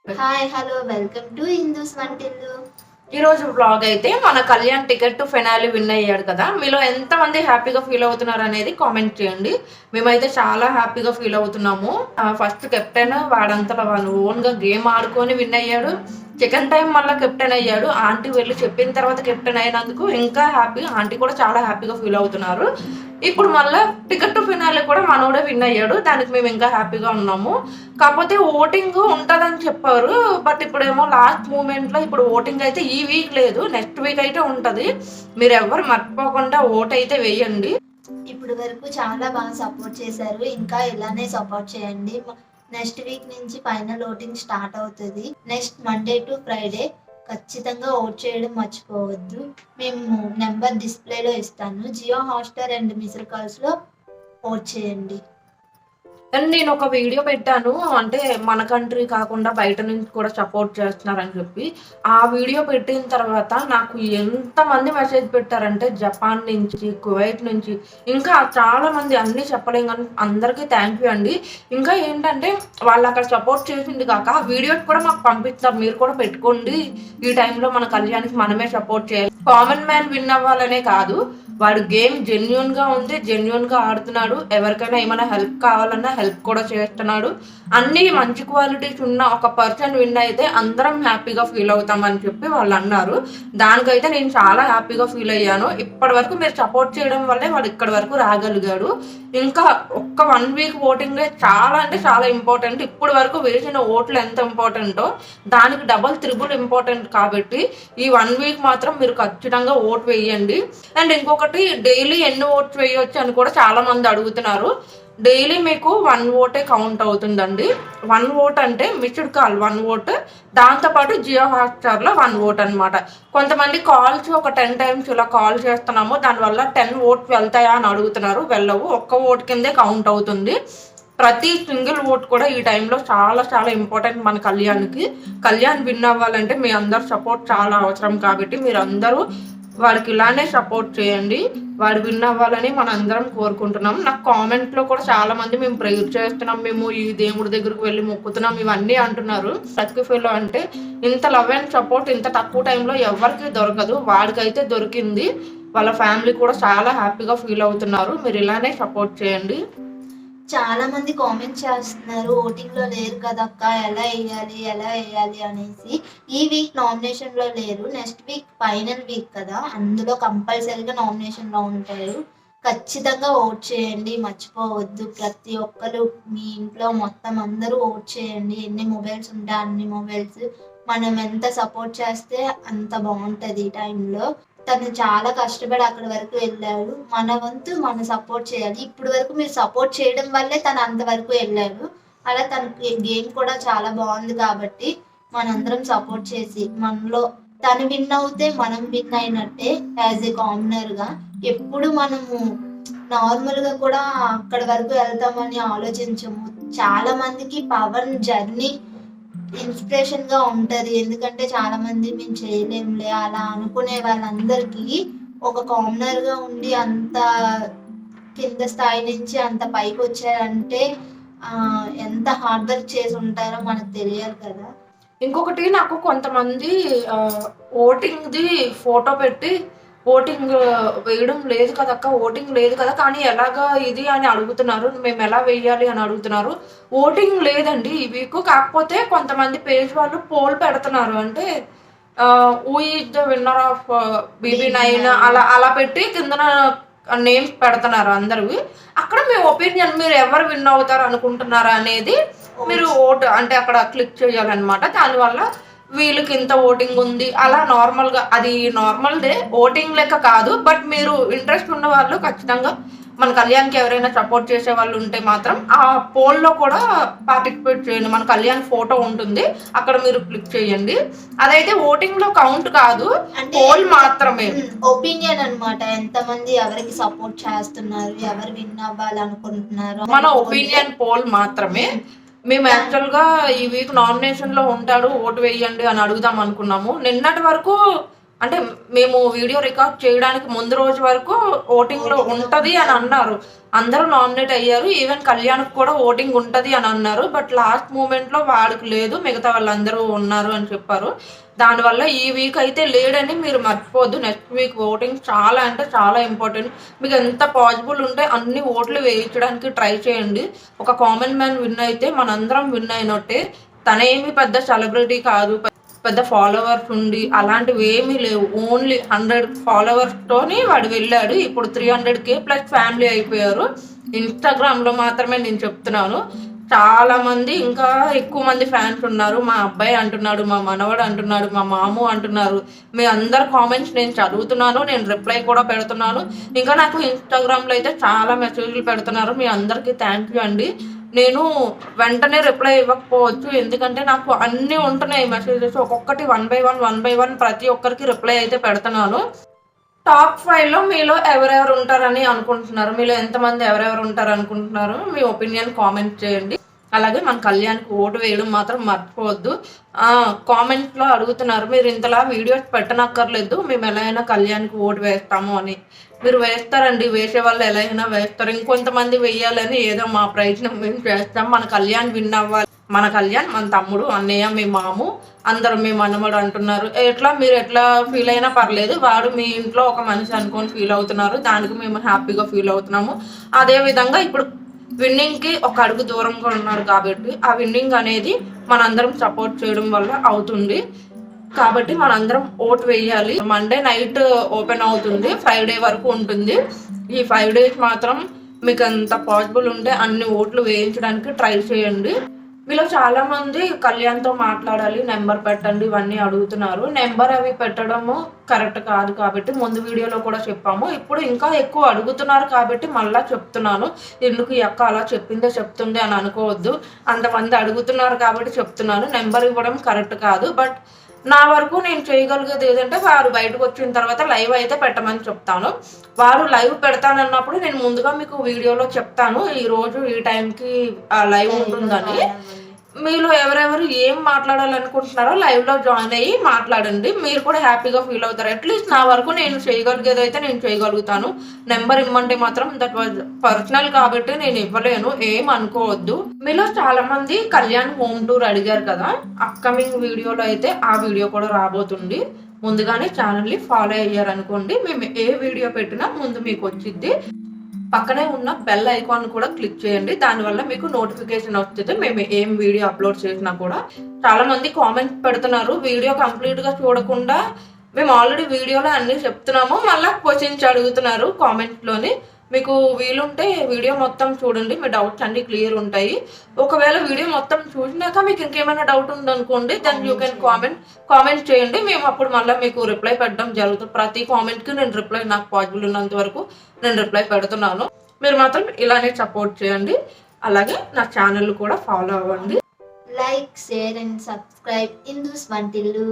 Hi hello welcome to Hindu's వంటిల్లు. ఈ రోజు బ్లాగ్ అయితే మన Kalyan ticket to finale win అయ్యాడు కదా. మీలో ఎంతమంది హ్యాపీగా ఫీల్ అవుతున్నారు అనేది కామెంట్ చేయండి. మేమైతే చాలా హ్యాపీగా ఫీల్ అవుతున్నాము. ఫస్ట్ కెప్టెన్ వాడంతలో వాడు ఓన్గా గేమ్ ఆడుకొని విన్ అయ్యాడు. సెకండ్ టైం మళ్ళీ కెప్టెన్ అయ్యాడు. ఆంటీ వెళ్ళి చెప్పిన తర్వాత కెప్టెన్ అయినందుకు ఇంకా హ్యాపీ. ఆంటీ కూడా చాలా హ్యాపీగా ఫీల్ అవుతున్నారు. ఇప్పుడు మళ్ళీ టికెట్ టు ఫినాలి కూడా మనోడే విన్ అయ్యాడు. దానికి మేము ఇంకా హ్యాపీగా ఉన్నాము. కాకపోతే ఓటింగ్ ఉంటుందని చెప్పారు. బట్ ఇప్పుడేమో లాస్ట్ మూమెంట్లో ఇప్పుడు ఓటింగ్ అయితే ఈ వీక్ లేదు, నెక్స్ట్ వీక్ అయితే ఉంటుంది. మీరు ఎవరు మర్చిపోకుండా ఓట్ అయితే వేయండి. ఇప్పుడు వరకు చాలా బాగా సపోర్ట్ చేశారు, ఇంకా ఇలానే సపోర్ట్ చేయండి. నెక్స్ట్ వీక్ నుంచి ఫైనల్ ఓటింగ్ స్టార్ట్ అవుతుంది. నెక్స్ట్ మండే టు ఫ్రైడే ఖచ్చితంగా ఓట్ చేయడం మర్చిపోవద్దు. మేము నెంబర్ డిస్ప్లేలో ఇస్తాను. జియో హాట్స్టార్ అండ్ మిస్డ్ కాల్స్లో ఓట్ చేయండి. అండ్ నేను ఒక వీడియో పెట్టాను, అంటే మన కంట్రీ కాకుండా బయట నుంచి కూడా సపోర్ట్ చేస్తున్నారని చెప్పి. ఆ వీడియో పెట్టిన తర్వాత నాకు ఎంతమంది మెసేజ్ పెట్టారంటే జపాన్ నుంచి, కువైట్ నుంచి, ఇంకా చాలా మంది, అన్నీ చెప్పలేం కానీ అందరికీ థ్యాంక్ యూ అండి. ఇంకా ఏంటంటే వాళ్ళు అక్కడ సపోర్ట్ చేసింది కాక ఆ వీడియోస్ కూడా మాకు పంపిస్తారు, మీరు కూడా పెట్టుకోండి, ఈ టైంలో మన కళ్యాణ్కి మనమే సపోర్ట్ చేయాలి. కామన్ మ్యాన్ విన్ అవ్వాలనే కాదు, వాడు గేమ్ జెన్యున్గా ఉంది, జెన్యున్గా ఆడుతున్నాడు. ఎవరికైనా ఏమైనా హెల్ప్ కావాలన్నా హెల్ప్ కూడా చేస్తున్నాడు. అన్ని మంచి క్వాలిటీస్ ఉన్న ఒక పర్సన్ విన్ అయితే అందరం హ్యాపీగా ఫీల్ అవుతామని చెప్పి వాళ్ళు అన్నారు. దానికైతే నేను చాలా హ్యాపీగా ఫీల్ అయ్యాను. ఇప్పటి వరకు మీరు సపోర్ట్ చేయడం వల్లే వాడు ఇక్కడి వరకు రాగలిగాడు. ఇంకా ఒక్క 1 వీక్ ఓటింగే చాలా అంటే చాలా ఇంపార్టెంట్. ఇప్పుడు వరకు వేసిన ఓట్లు ఎంత ఇంపార్టెంటో దానికి డబల్ త్రిబుల్ ఇంపార్టెంట్. కాబట్టి ఈ 1 వీక్ మాత్రం మీరు ఖచ్చితంగా ఓట్ వేయండి. అండ్ ఇంకొకటి, డైలీ ఎన్ని ఓట్స్ వేయొచ్చు అని కూడా చాలా మంది అడుగుతున్నారు. డైలీ మీకు 1 ఓటే కౌంట్ అవుతుందండి. 1 ఓట్ అంటే మిస్డ్ కాల్ 1 ఓట్, దాంతోపాటు జియో హాట్స్టార్లో 1 ఓట్ అనమాట. కొంతమంది కాల్స్ ఒక 10 టైమ్స్ ఇలా కాల్ చేస్తున్నాము, దానివల్ల 10 ఓట్స్ వెళ్తాయా అని అడుగుతున్నారు. వెళ్ళవు, ఒక్క ఓట్ కిందే కౌంట్ అవుతుంది. ప్రతి సింగిల్ ఓట్ కూడా ఈ టైంలో చాలా చాలా ఇంపార్టెంట్ మన కళ్యాణ్కి. కళ్యాణ్ విన్ అవ్వాలంటే మీ అందరు సపోర్ట్ చాలా అవసరం. కాబట్టి మీరు అందరూ వాడికి ఇలానే సపోర్ట్ చేయండి. వాడు విన్ అవ్వాలని మన అందరం కోరుకుంటున్నాం. నాకు కామెంట్లో కూడా చాలా మంది మేము ప్రేయర్ చేస్తున్నాం, మేము ఈ దేవుడి దగ్గరకు వెళ్ళి మొక్కుతున్నాం, ఇవన్నీ అంటున్నారు. సర్కిఫీలో అంటే ఇంత లవ్ అండ్ సపోర్ట్ ఇంత తక్కువ టైంలో ఎవరికి దొరకదు. వాడికైతే దొరికింది. వాళ్ళ ఫ్యామిలీ కూడా చాలా హ్యాపీగా ఫీల్ అవుతున్నారు. మీరు ఇలానే సపోర్ట్ చేయండి. చాలా మంది కామెంట్ చేస్తున్నారు, ఓటింగ్ లో లేరు కదక్క, ఎలా వేయాలి అనేసి. ఈ వీక్ నామినేషన్ లో లేరు, నెక్స్ట్ వీక్ ఫైనల్ వీక్ కదా, అందులో కంపల్సరీగా నామినేషన్ లో ఉంటారు. ఖచ్చితంగా ఓట్ చేయండి, మర్చిపోవద్దు. ప్రతి ఒక్కరు మీ ఇంట్లో మొత్తం అందరూ ఓట్ చేయండి. ఎన్ని మొబైల్స్ ఉంటే అన్ని మొబైల్స్. మనం ఎంత సపోర్ట్ చేస్తే అంత బాగుంటుంది ఈ టైంలో. తను చాలా కష్టపడి అక్కడి వరకు వెళ్ళాడు. మన వంతు మనం సపోర్ట్ చేయాలి. ఇప్పుడు వరకు మీరు సపోర్ట్ చేయడం వల్లే తను అంతవరకు వెళ్ళాడు. అలా తనకి గేమ్ కూడా చాలా బాగుంది. కాబట్టి మనందరం సపోర్ట్ చేసి, మనలో తను విన్ అవుతే మనం విన్ అయినట్టే. యాజ్ ఏ కామనర్గా ఎప్పుడు మనము నార్మల్గా కూడా అక్కడి వరకు వెళ్తామని ఆలోచించము. చాలా మందికి పవన్ జర్నీ ఇన్స్పిరేషన్ గా ఉంటది. ఎందుకంటే చాలా మంది మేము చేయలేంలే అలా అనుకునే వాళ్ళందరికీ ఒక కామనర్ గా ఉండి అంత కింద స్థాయి నుంచి అంత పైకి వచ్చారంటే ఎంత హార్డ్ వర్క్ చేసి ఉంటారో మనకు తెలియాలి కదా. ఇంకొకటి, నాకు కొంతమంది ఓటింగ్ది ఫోటో పెట్టి ఓటింగ్ వేయడం లేదు కదక్క, ఓటింగ్ లేదు కదా, కానీ ఎలాగా ఇది అని అడుగుతున్నారు. మేము ఎలా వేయాలి అని అడుగుతున్నారు. ఓటింగ్ లేదండి ఈ వీక్. కాకపోతే కొంతమంది పేజ్ వాళ్ళు పోల్ పెడుతున్నారు. అంటే who is the winner of BB9 అలా అలా పెట్టి కిందన నేమ్స్ పెడుతున్నారు అందరివి. అక్కడ మీ ఒపీనియన్, మీరు ఎవరు విన్ అవుతారు అనుకుంటున్నారా అనేది మీరు ఓట్ అంటే అక్కడ క్లిక్ చేయాలన్నమాట. దానివల్ల వీళ్ళకి ఇంత ఓటింగ్ ఉంది అలా నార్మల్గా, అది నార్మల్ డే ఓటింగ్ లెక్క కాదు. బట్ మీరు ఇంట్రెస్ట్ ఉన్న వాళ్ళు ఖచ్చితంగా మన కళ్యాణ్కి ఎవరైనా సపోర్ట్ చేసే వాళ్ళు ఉంటే మాత్రం ఆ పోల్లో కూడా పార్టిసిపేట్ చేయండి. మన కళ్యాణ్ ఫోటో ఉంటుంది, అక్కడ మీరు క్లిక్ చేయండి. అదైతే ఓటింగ్ లో కౌంట్ కాదు, పోల్ మాత్రమే. ఒపీనియన్ అనమాట, ఎంతమంది ఎవరికి సపోర్ట్ చేస్తున్నారు, ఎవరు విన్ అవ్వాలనుకుంటున్నారు, మన ఒపీనియన్ పోల్ మాత్రమే. మేము యాక్చువల్గా ఈ వీక్ నామినేషన్లో ఉంటాడు, ఓటు వేయండి అని అడుగుదాం అనుకున్నాము. నిన్నటి వరకు అంటే మేము వీడియో రికార్డ్ చేయడానికి ముందు రోజు వరకు ఓటింగ్ లో ఉంటది అని అన్నారు. అందరూ నామినేట్ అయ్యారు. ఈవెన్ కళ్యాణ్కి కూడా ఓటింగ్ ఉంటది అని అన్నారు. బట్ లాస్ట్ మూమెంట్ లో వాడికి లేదు, మిగతా వాళ్ళందరూ ఉన్నారు అని చెప్పారు. దానివల్ల ఈ వీక్ అయితే లేడని మీరు మర్చిపోద్దు. నెక్స్ట్ వీక్ ఓటింగ్ చాలా అంటే చాలా ఇంపార్టెంట్. మీకు ఎంత పాసిబుల్ ఉంటే అన్ని ఓట్లు వేయించడానికి ట్రై చేయండి. ఒక కామన్ మ్యాన్ విన్ అయితే మనందరం విన్ అయినట్టే. తనేమి పెద్ద సెలబ్రిటీ కాదు, పెద్ద ఫాలోవర్స్ ఉండి అలాంటివి ఏమీ లేవు. ఓన్లీ 100 ఫాలోవర్స్ తోని వాడు వెళ్ళాడు. ఇప్పుడు 300K ప్లస్ ఫ్యామిలీ అయిపోయారు. ఇన్స్టాగ్రామ్ లో మాత్రమే నేను చెప్తున్నాను. చాలా మంది, ఇంకా ఎక్కువ మంది ఫ్యాన్స్ ఉన్నారు. మా అబ్బాయి అంటున్నాడు, మా మనవడు అంటున్నాడు, మా మాము అంటున్నారు. మీ అందరు కామెంట్స్ నేను చదువుతున్నాను, నేను రిప్లై కూడా పెడుతున్నాను. ఇంకా నాకు ఇన్స్టాగ్రామ్ లో అయితే చాలా మెసేజ్లు పెడుతున్నారు. మీ అందరికీ థ్యాంక్ యూ అండి. నేను వెంటనే రిప్లై ఇవ్వకపోవచ్చు, ఎందుకంటే నాకు అన్నీ ఉంటున్నాయి మెసేజెస్. ఒక్కొక్కటి 1 by 1 ప్రతి ఒక్కరికి రిప్లై అయితే పెడుతున్నాను. టాప్ 5లో మీలో ఎవరెవరు ఉంటారని అనుకుంటున్నారు? మీలో ఎంతమంది ఎవరెవరు ఉంటారు అనుకుంటున్నారు? మీ ఒపీనియన్ కామెంట్ చేయండి. అలాగే మన కళ్యాణ్కి ఓటు వేయడం మాత్రం మర్చిపోవద్దు. కామెంట్లో అడుగుతున్నారు, మీరు ఇంతలా వీడియోస్ పెట్టనక్కర్లేదు, మేము ఎలా అయినా కళ్యాణ్కి ఓటు వేస్తాము అని. మీరు వేస్తారండి, వేసే వాళ్ళు ఎలా అయినా వేస్తారు. ఇంకొంతమంది వేయాలని ఏదో మా ప్రయత్నం మేము చేస్తాం. మన కళ్యాణ్ విన్ అవ్వాలి. మన కళ్యాణ్ మన తమ్ముడు, అన్నయ్య, మీ మాము, అందరూ మీ మనమడు అంటున్నారు. మీరు ఎట్లా ఫీల్ అయినా పర్లేదు, వాడు మీ ఇంట్లో ఒక మనిషి అనుకొని ఫీల్ అవుతున్నారు. దానికి మేము హ్యాపీగా ఫీల్ అవుతున్నాము. అదే విధంగా ఇప్పుడు విన్నింగ్ కి ఒక అడుగు దూరంగా ఉన్నాడు కాబట్టి ఆ విన్నింగ్ అనేది మనందరం సపోర్ట్ చేయడం వల్ల అవుతుంది. కాబట్టి మనందరం ఓటు వేయాలి. మండే నైట్ ఓపెన్ అవుతుంది, ఫ్రైడే వరకు ఉంటుంది. ఈ 5 days మాత్రం మీకు ఎంత పాసిబుల్ ఉంటే అన్ని ఓట్లు వేయించడానికి ట్రై చేయండి. మీలో చాలా మంది కళ్యాణ్తో మాట్లాడాలి, నెంబర్ పెట్టండి ఇవన్నీ అడుగుతున్నారు. నెంబర్ అవి పెట్టడము కరెక్ట్ కాదు కాబట్టి ముందు వీడియోలో కూడా చెప్పాము. ఇప్పుడు ఇంకా ఎక్కువ అడుగుతున్నారు కాబట్టి మళ్ళీ చెప్తున్నాను. ఎందుకు ఈ అక్క అలా చెప్తుంది అని అనుకోవద్దు. అంతమంది అడుగుతున్నారు కాబట్టి చెప్తున్నాను. నెంబర్ ఇవ్వడం కరెక్ట్ కాదు. బట్ నా వరకు నేను చేయగలిగేది ఏదంటే వారు బయటకు వచ్చిన తర్వాత లైవ్ అయితే పెట్టమని చెప్తాను. వారు లైవ్ పెడతానన్నప్పుడు నేను ముందుగా మీకు వీడియోలో చెప్తాను, ఈ రోజు ఈ టైంకి లైవ్ ఉంటుందని. మీలో ఎవరెవరు ఏం మాట్లాడాలనుకుంటున్నారో లైవ్లో జాయిన్ అయ్యి మాట్లాడండి. మీరు కూడా హ్యాపీగా ఫీల్ అవుతారు. అట్లీస్ట్ నా వరకు నేను చేయగలిగేది అయితే నేను చేయగలుగుతాను. నెంబర్ ఇమ్మంటే మాత్రం దట్ వాజ్ పర్సనల్ కాబట్టి నేను ఇవ్వలేను, ఏం అనుకోవద్దు. మీలో చాలా మంది కళ్యాణ్ హోమ్ టూర్ అడిగారు కదా, అప్కమింగ్ వీడియోలో అయితే ఆ వీడియో కూడా రాబోతుంది. ముందుగానే ఛానల్ని ఫాలో అయ్యారనుకోండి, మేము ఏ వీడియో పెట్టినా ముందు మీకు వచ్చిద్ది. పక్కనే ఉన్న బెల్ ఐకాన్ కూడా క్లిక్ చేయండి, దానివల్ల మీకు నోటిఫికేషన్ వస్తుంది మేము ఏం వీడియో అప్లోడ్ చేసినా కూడా. చాలా మంది కామెంట్ పెడుతున్నారు, వీడియో కంప్లీట్ గా చూడకుండా మేము ఆల్రెడీ వీడియోలో అన్ని చెప్తున్నాము, మళ్ళీ క్వశ్చన్స్ అడుగుతున్నారు కామెంట్లోని. మీకు వీలుంటే వీడియో మొత్తం చూడండి, మీ డౌట్స్ అన్ని క్లియర్ ఉంటాయి. ఒకవేళ వీడియో మొత్తం చూసినాక మీకు ఇంకేమైనా డౌట్ ఉందనుకోండి, దెన్ యూ కెన్ కామెంట్ చేయండి. మేము అప్పుడు మళ్ళీ మీకు రిప్లై పెట్టడం జరుగుతుంది. ప్రతి కామెంట్కి నేను రిప్లై, నాకు పాసిబుల్ ఉన్నంత వరకు నేను రిప్లై పెడుతున్నాను. మీరు మాత్రం ఇలానే సపోర్ట్ చేయండి. అలాగే నా ఛానల్ కూడా ఫాలో అవ్వండి. Like, share and subscribe Hindu's వంటిల్లు.